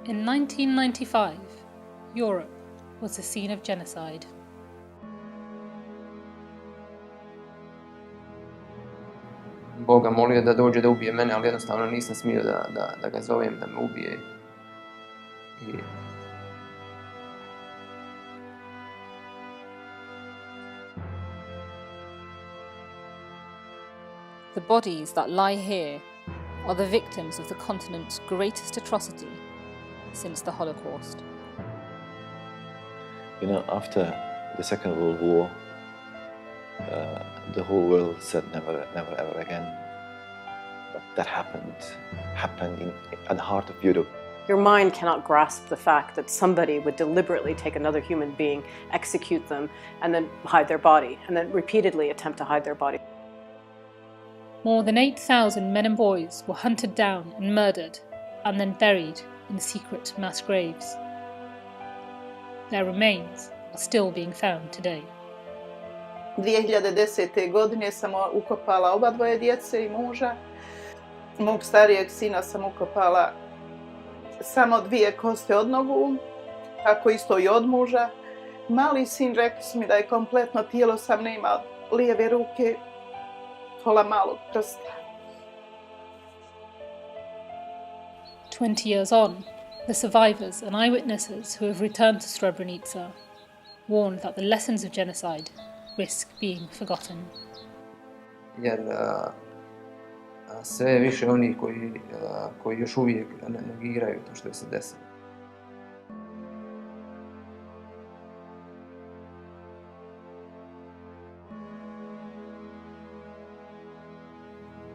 In 1995, Europe was the scene of genocide. Boga molio da dođe da ubije mene, ali jednostavno nisam smio da ga zovem da me ubije. The bodies that lie here are the victims of the continent's greatest atrocity since the Holocaust. You know, after the Second World War, the whole world said never, never, ever again. But that happened at the heart of Europe. Your mind cannot grasp the fact that somebody would deliberately take another human being, execute them, and then hide their body, and then repeatedly attempt to hide their body. More than 8,000 men and boys were hunted down and murdered, and then buried in secret mass graves. Their remains are still being found today. 2010. godine sam ukopala oba dvoje djece i muža. Mog starijeg sina sam ukopala samo 2 kosti od nogu, tako isto i od muža. Mali sin rekli su mi da je kompletno tijelo sam nema lijeve ruke, pola malog prsta. 20 years on, the survivors and eyewitnesses who have returned to Srebrenica warned that the lessons of genocide risk being forgotten. Jer sve više onih koji još uvijek negiraju to što je se desilo.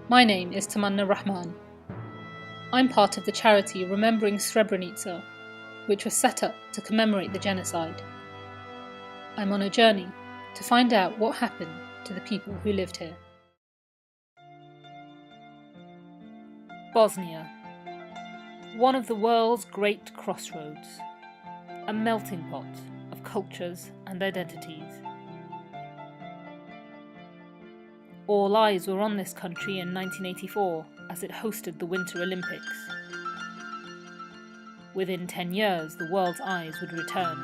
My name is Tamanna Rahman. I'm part of the charity Remembering Srebrenica, which was set up to commemorate the genocide. I'm on a journey to find out what happened to the people who lived here. Bosnia, one of the world's great crossroads, a melting pot of cultures and identities. All eyes were on this country in 1984 as it hosted the Winter Olympics. Within 10 years, the world's eyes would return,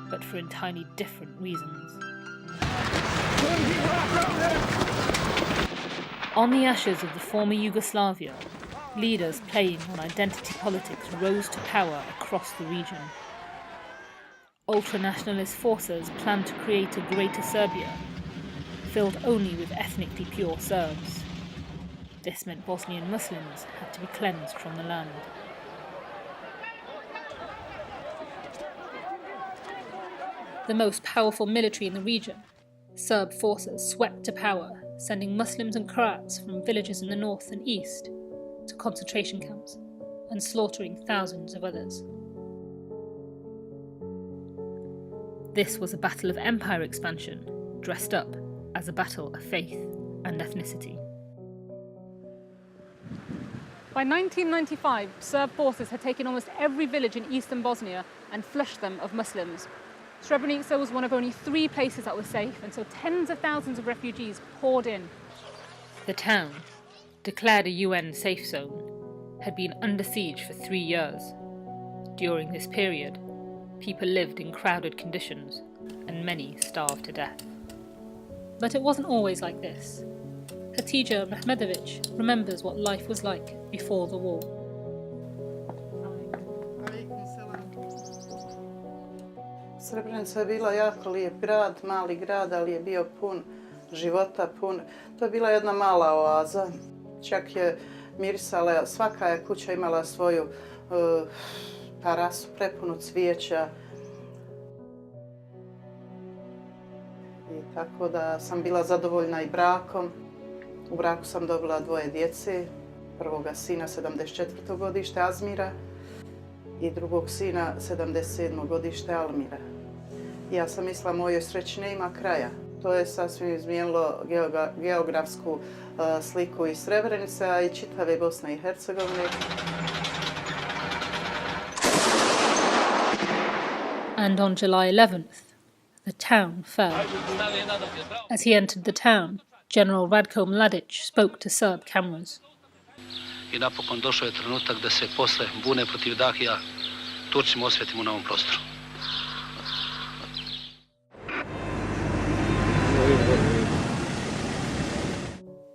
but for entirely different reasons. On the ashes of the former Yugoslavia, leaders playing on identity politics rose to power across the region. Ultra-nationalist forces planned to create a greater Serbia, filled only with ethnically pure Serbs. This meant Bosnian Muslims had to be cleansed from the land. The most powerful military in the region, Serb forces swept to power, sending Muslims and Croats from villages in the north and east to concentration camps and slaughtering thousands of others. This was a battle of empire expansion, dressed up as a battle of faith and ethnicity. By 1995, Serb forces had taken almost every village in eastern Bosnia and flushed them of Muslims. Srebrenica was one of only 3 places that was safe, and so tens of thousands of refugees poured in. The town, declared a UN safe zone, had been under siege for 3 years. During this period, people lived in crowded conditions, and many starved to death. But it wasn't always like this. Hatija Mehmedović remembers what life was like before the war. Srebrenica je bila jako lijep grad, mali grad, ali je bio pun života, To je bila jedna mala oaza. Čak je mirisala, svaka je kuća imala svoju terasu prepunu cvijeća. I tako da sam bila zadovoljna i brakom. U braku sam dobila 2 djece. Prvoga sina 74. godište Azmira i drugog sina 77. godište Almira. Ja sam mislila mojoj sreći nema kraja. To je sasvim izmijenilo geografsku sliku i Srebrenice, a i čitave Bosne i Hercegovine. And on July 11th, the town fell. As he entered the town, General Radko Mladic spoke to Serb cameras. i napokon došao je trenutak da se posle bune protiv Dahija Turcima osvetimo na ovom prostoru.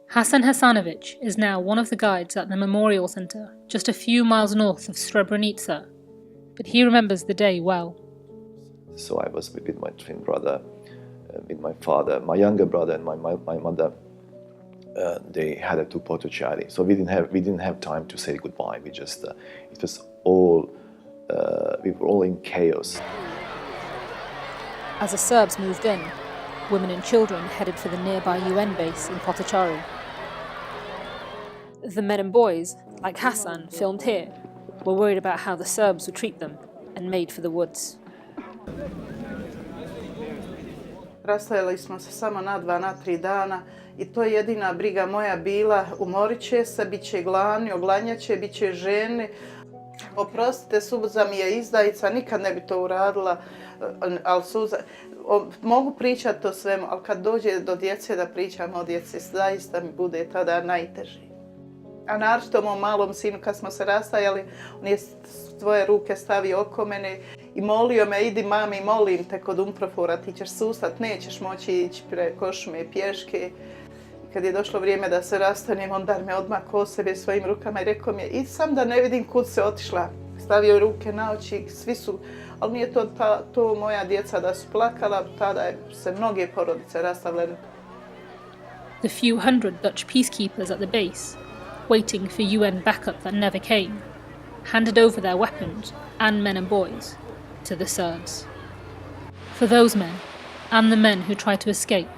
Hasan Hasanovic is now one of the guides at the Memorial Center, just a few miles north of Srebrenica, but he remembers the day well. So I was with my twin brother, with my father, my younger brother, and my mother. They had to Potocari, so we didn't have time to say goodbye. We just it was all we were all in chaos. As the Serbs moved in, women and children headed for the nearby UN base in Potocari. The men and boys, like Hasan, filmed here, were worried about how the Serbs would treat them and made for the woods. Rastajali smo se samo na 2, na 3 dana i to je jedina briga moja bila. Umorit će se, bit će gladni, oglanjat će, bit će ženi. Oprostite, suza mi je izdajica, nikad ne bi to uradila, ali suza... Mogu pričati o svemu, ali kad dođe do djece da pričam o djeci, zaista mi bude tada najteži. A naročito mom malom sinu, kad smo se rastajali, on je svoje ruke stavio oko mene i molio me, idi mami, molim te kod umprofora, ti ćeš sustat, nećeš moći ići preko šume pješke. I kad je došlo vrijeme da se rastanem, on dar me odmah o sebe svojim rukama i rekao mi je, idi sam da ne vidim kud se otišla. Stavio ruke na oči, svi su, ali nije to moja djeca da su plakala, tada je se mnoge porodice rastavljene. The few hundred Dutch peacekeepers at the base, waiting for UN backup that never came, handed over their weapons and men and boys to the Serbs. For those men, and the men who tried to escape,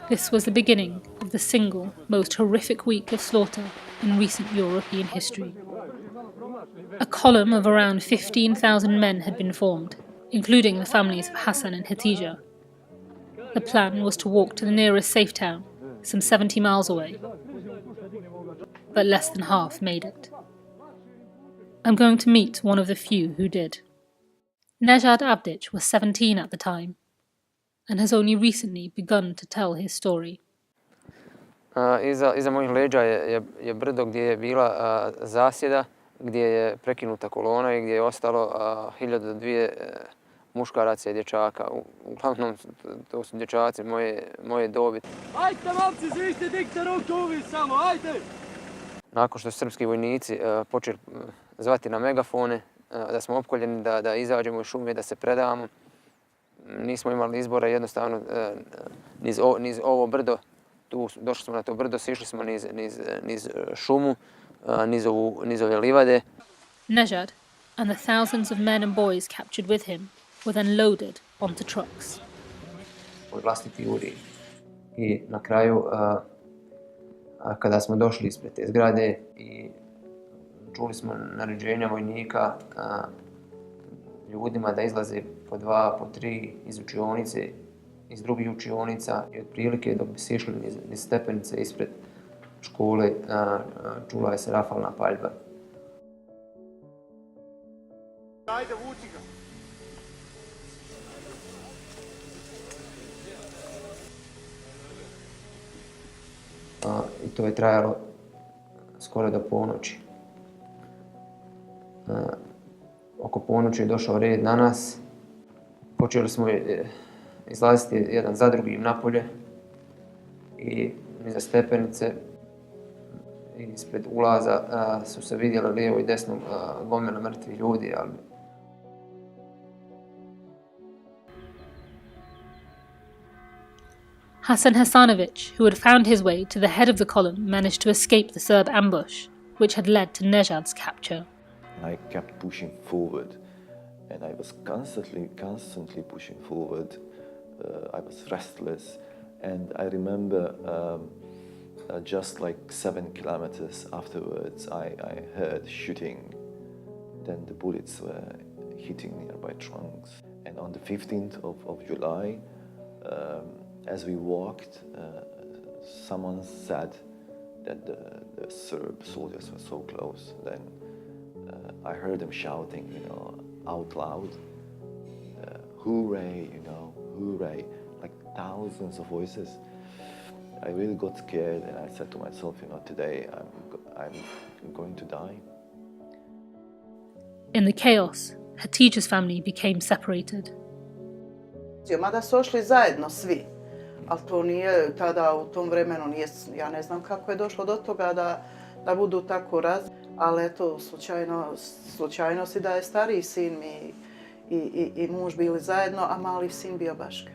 this was the beginning of the single most horrific week of slaughter in recent European history. A column of around 15,000 men had been formed, including the families of Hasan and Hatija. The plan was to walk to the nearest safe town, some 70 miles away, but less than half made it. I'm going to meet one of the few who did. Nejad Abdic was 17 at the time, and has only recently begun to tell his story. Iza mojih leđa je brdo gdje je bila zasjeda, gdje je prekinuta kolona i gdje je ostalo 1000 do 2 muškaraca i dječaka. Uglavnom, to su dječaci moje dobi. Ajde, momci, zvište, dignite ruke uvi samo, ajde! Nakon što su srpski vojnici počeli zvati na megafone, da smo opkoljeni, da izađemo iz šume, da se predamo, nismo imali izbora, jednostavno niz ovo brdo, došli smo na to brdo, sišli smo niz šumu, niz ove livade. Nejad and the thousands of men and boys captured with him were then loaded onto trucks. Vlastiti urin. I na kraju, kada smo došli ispred te zgrade i čuli smo naređenja vojnika ljudima da izlaze po 2, po 3 iz učionice, iz drugih učionica i otprilike dok bi se išli niz stepenice ispred škole, čula je se rafalna paljba. Ajde, vuči ga! I to je trajalo skoro do ponoći. Oko ponoći je došao red na nas. Počeli smo izlaziti jedan za drugim napolje i iza stepenice ispred ulaza su se vidjeli lijevo i desno gomila mrtvih ljudi, ali Hasan Hasanovic, who had found his way to the head of the column, managed to escape the Serb ambush, which had led to Nejad's capture. I kept pushing forward, and I was constantly pushing forward. I was restless, and I remember just like 7 kilometers afterwards, I heard shooting. Then the bullets were hitting nearby trunks. And on the 15th of July, as we walked, someone said that the Serb soldiers were so close. Then I heard them shouting, out loud, hooray, hooray, like thousands of voices. I really got scared, and I said to myself, today I'm going to die. In the chaos, Hatice's family became separated. Mada su ošli zajedno svi, ali to nije tada u tom vremenu, ja ne znam kako je došlo do toga da budu tako ali eto, slučajno si da je stariji sin mi i muž bili zajedno, a mali sin bio Baška.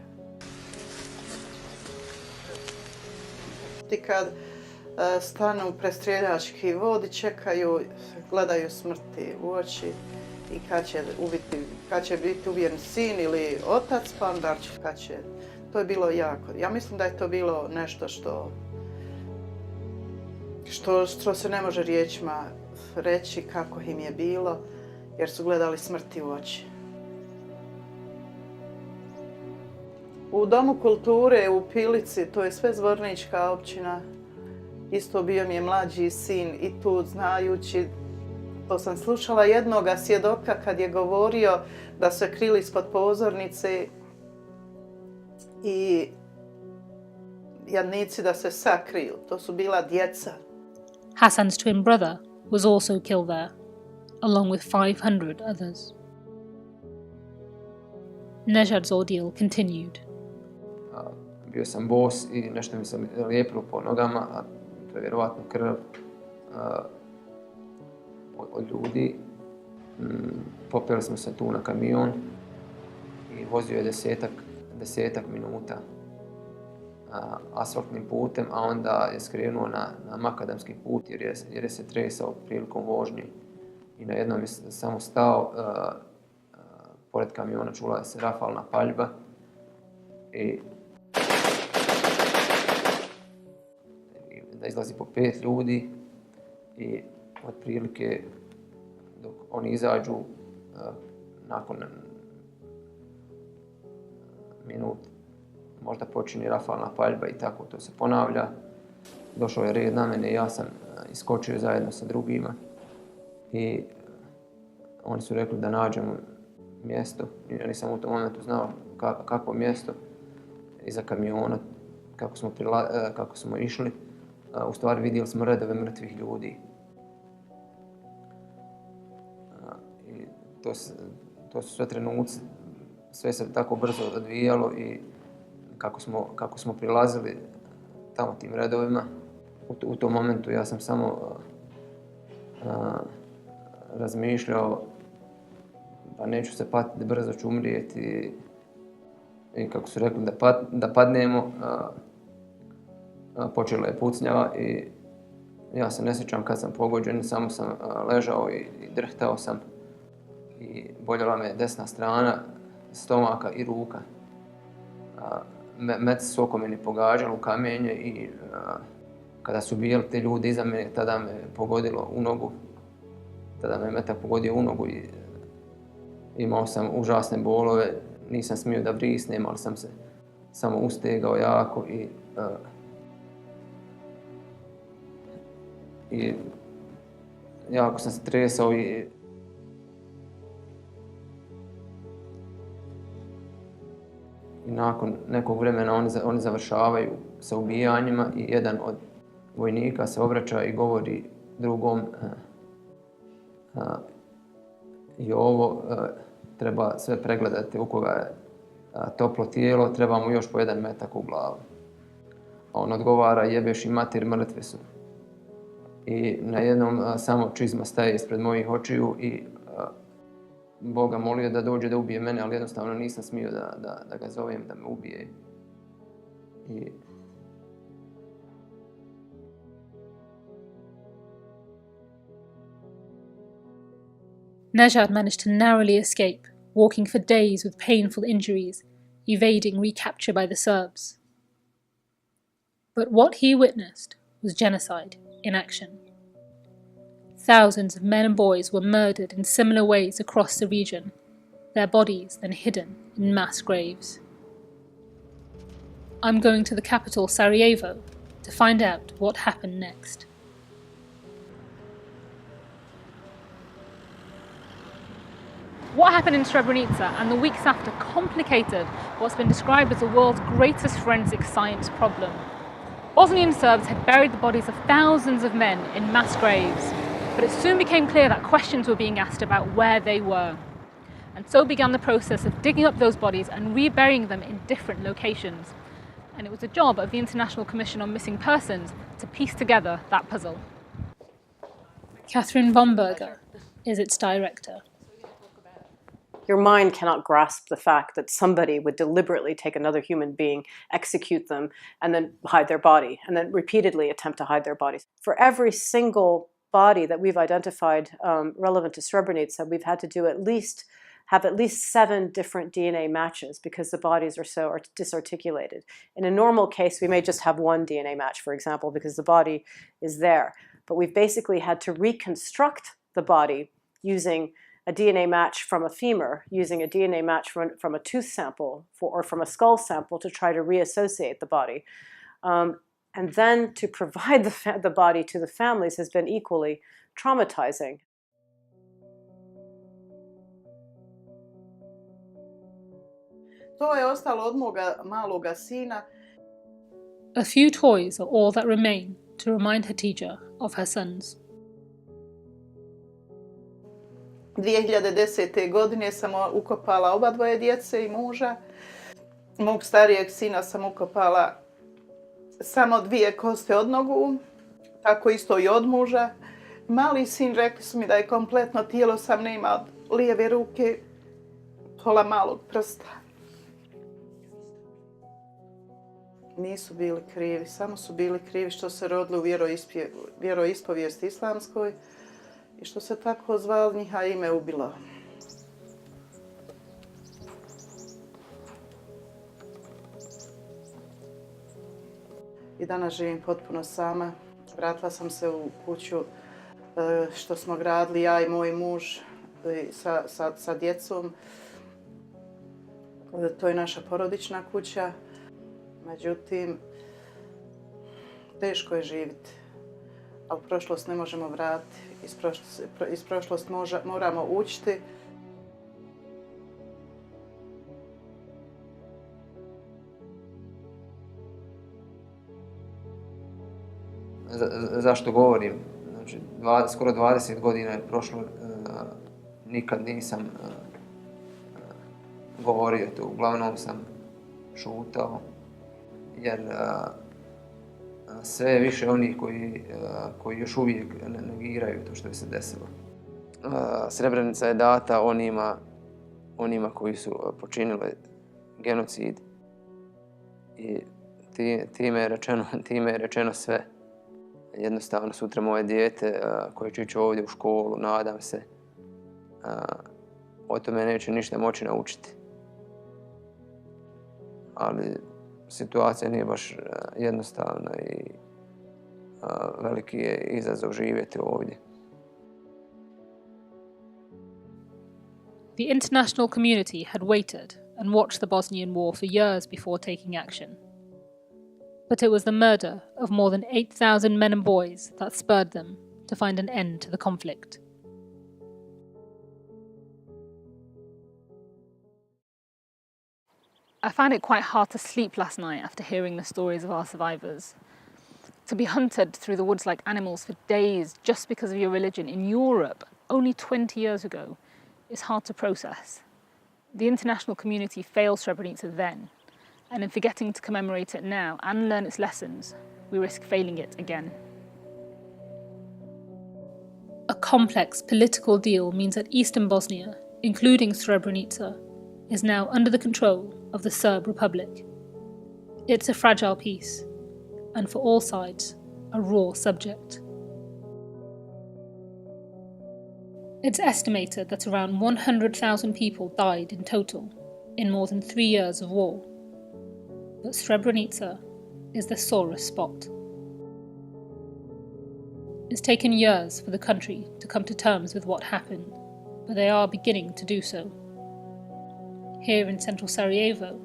I kad stanu prestreljački vod i čekaju, gledaju smrti u oči i kad će biti ubijen sin ili otac, pa onda kad će. To je bilo jako. Ja mislim da je to bilo nešto što se ne može riječima reći kako im je bilo, jer su gledali smrti u oči. U Domu kulture u Pilici, to je sve Zvornička općina, isto bio mi je mlađi sin i tu znajući, to sam slušala jednoga svjedoka kad je govorio da su krili ispod pozornice i jadnici da se sakriju, to su bila djeca. Hassan's twin brother was also killed there, along with 500 others. Nejad's ordeal continued. Bio sam bos i nešto mi se lijepilo po nogama, a to je vjerovatno krv od ljudi. Popeli smo se tu na kamion i vozio je desetak minuta asfaltnim putem, a onda je skrenuo na makadamski put jer je se tresao prilikom vožnje. I na jednom je samo stao, pored kamiona čula se rafalna paljba i da izlazi po 5 ljudi i otprilike dok oni izađu nakon minut možda počinje rafalna paljba i tako to se ponavlja. Došao je red na mene i ja sam iskočio zajedno sa drugima i oni su rekli da nađemo mjesto. Ja nisam u tom momentu znao kakvo mjesto iza kamiona, kako smo išli. U stvari vidjeli smo redove mrtvih ljudi. I to su sve trenuci, sve se tako brzo odvijalo i kako smo prilazili tamo tim redovima. U tom momentu ja sam samo razmišljao pa neću se patiti, brzo ću umrijeti i kako su rekli da padnemo, počela je pucnjava i ja se ne sjećam kad sam pogođen, samo sam ležao i drhtao sam i boljela me desna strana stomaka i ruka. Meci su oko mene pogađali u kamenje i kada su bili te ljudi iza mene, tada me pogodilo u nogu. Tada me metak pogodio u nogu i imao sam užasne bolove. Nisam smio da vrisnem, ali sam se samo ustegao jako i jako sam se tresao i nakon nekog vremena oni završavaju sa ubijanjima i jedan od vojnika se obraća i govori drugom i ovo treba sve pregledati u koga je toplo tijelo, treba mu još po 1 metak u glavu. A on odgovara jebeš i mater, mrtve su. I na jednom samo čizma staje ispred mojih očiju i Boga molio da dođe da ubije mene, ali jednostavno nisam smio da ga zovem da me ubije. Nejad managed to narrowly escape, walking for days with painful injuries, evading recapture by the Serbs. But what he witnessed was genocide in action. Thousands of men and boys were murdered in similar ways across the region, their bodies then hidden in mass graves. I'm going to the capital Sarajevo to find out what happened next. What happened in Srebrenica and the weeks after complicated what's been described as the world's greatest forensic science problem. Bosnian Serbs had buried the bodies of thousands of men in mass graves, but it soon became clear that questions were being asked about where they were. And so began the process of digging up those bodies and reburying them in different locations. And it was the job of the International Commission on Missing Persons to piece together that puzzle. Catherine Bomberger is its director. Your mind cannot grasp the fact that somebody would deliberately take another human being, execute them, and then hide their body, and then repeatedly attempt to hide their bodies. For every single body that we've identified relevant to Srebrenica, we've had to have at least 7 different DNA matches because the bodies are so disarticulated. In a normal case, we may just have 1 DNA match, for example, because the body is there. But we've basically had to reconstruct the body using a DNA match from a femur, using a DNA match from a tooth sample or from a skull sample to try to reassociate the body. And then to provide the body to the families has been equally traumatizing. To je ostalo od moga maloga sina. A few toys are all that remain to remind Hatice of her sons. 2010. godine sam ukopala oba dvoje djece i muža. Mog starijeg sina sam ukopala samo 2 koste od nogu, tako isto i od muža. Mali sin, rekli su mi da je kompletno tijelo sam nema od lijeve ruke, pola malog prsta. Nisu bili krivi, samo su bili krivi što se rodili u vjeroispovijesti islamskoj i što se tako zvali, njiha ime ubilo. I danas živim potpuno sama. Vratila sam se u kuću što smo gradili ja i moj muž sa djecom. To je naša porodična kuća. Međutim, teško je živjeti, ali prošlost ne možemo vratiti. Iz prošlosti moramo učiti. Zašto govorim? Znači, skoro 20 godina je prošlo, nikad nisam govorio to, uglavnom sam šutao, jer sve je više onih koji još uvijek negiraju to što je se desilo. Srebrenica je data onima koji su počinili genocid i time je rečeno sve. Jednostavno, sutra moje dijete koje će ići ovdje u školu, nadam se, o tome neće ništa moći naučiti. Ali situacija nije baš jednostavna i veliki je izazov živjeti ovdje. The international community had waited and watched the Bosnian war for years before taking action. But it was the murder of more than 8,000 men and boys that spurred them to find an end to the conflict. I found it quite hard to sleep last night after hearing the stories of our survivors. To be hunted through the woods like animals for days just because of your religion in Europe only 20 years ago is hard to process. The international community failed Srebrenica then, and in forgetting to commemorate it now and learn its lessons, we risk failing it again. A complex political deal means that eastern Bosnia, including Srebrenica, is now under the control of the Serb Republic. It's a fragile peace, and for all sides, a raw subject. It's estimated that around 100,000 people died in total in more than 3 years of war. But Srebrenica is the sorest spot. It's taken years for the country to come to terms with what happened, but they are beginning to do so. Here in central Sarajevo,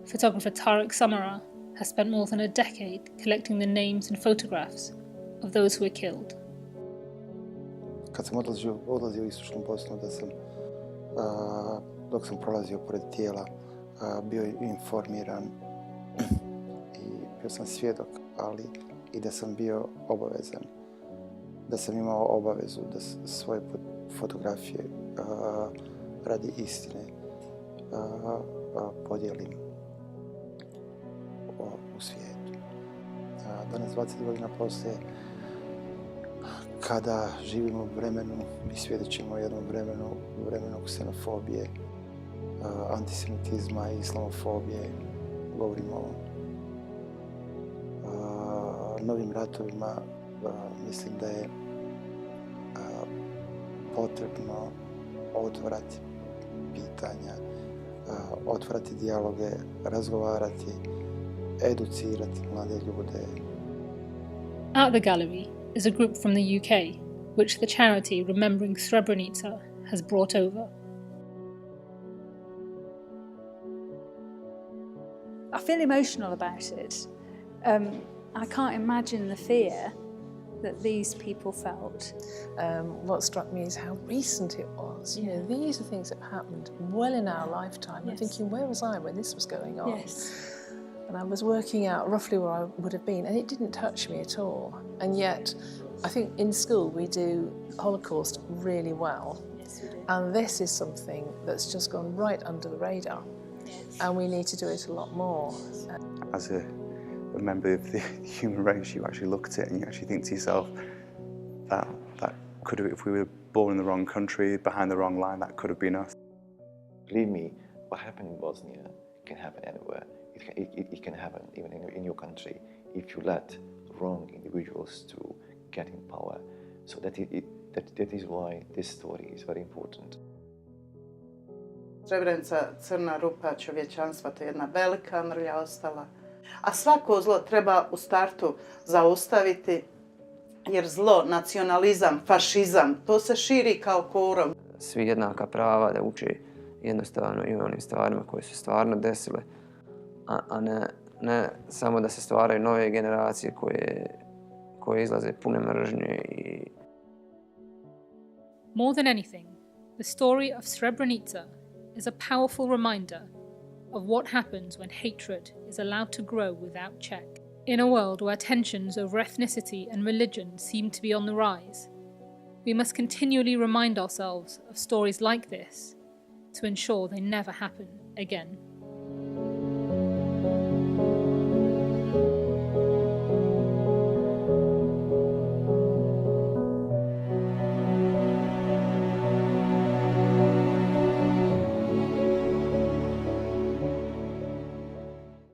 photographer Tarek Samara has spent more than a decade collecting the names and photographs of those who were killed. Kad sam odlazio istočnom Bosnom, dok sam prolazio pored tijela, bio informiran i bio sam svjedok, ali i da sam bio obavezan, da sam imao obavezu da svoje fotografije radi istine podijelim u svijetu. Danas, 20 godina poslije, kada živimo u vremenu i svjedočimo jednom vremenu ksenofobije, antisemitizma i islamofobije, govorimo o novim ratovima, mislim da je potrebno otvarati pitanja, otvarati dijaloge, razgovarati, educirati mlade ljude. At the gallery is a group from the UK, which the charity Remembering Srebrenica has brought over. I feel emotional about it. I can't imagine the fear that these people felt. What struck me is how recent it was. You know, these are things that happened well in our lifetime. I'm thinking, where was I when this was going on? Yes. And I was working out roughly where I would have been, and it didn't touch me at all. And yet, I think in school we do Holocaust really well. Yes, we do. And this is something that's just gone right under the radar. Yes. And we need to do it a lot more. As a member of the human race, you actually look at it and you actually think to yourself, that could have, if we were born in the wrong country, behind the wrong line, that could have been us. Believe me, what happened in Bosnia can happen anywhere. It can happen even in your country if you let wrong individuals to get in power. So that is why this story is very important. Srebrenica, crna rupa čovječanstva, to je jedna velika mrlja ostala. A svako zlo treba u startu zaustaviti, jer zlo, nacionalizam, fašizam, to se širi kao korov. Svi jednaka prava, da uče jednostavno i o onim stvarima koje su stvarno desile, a ne samo da se stvaraju nove generacije koje izlaze pune mržnje i... More than anything, the story of Srebrenica is a powerful reminder of what happens when hatred is allowed to grow without check. In a world where tensions over ethnicity and religion seem to be on the rise, we must continually remind ourselves of stories like this to ensure they never happen again.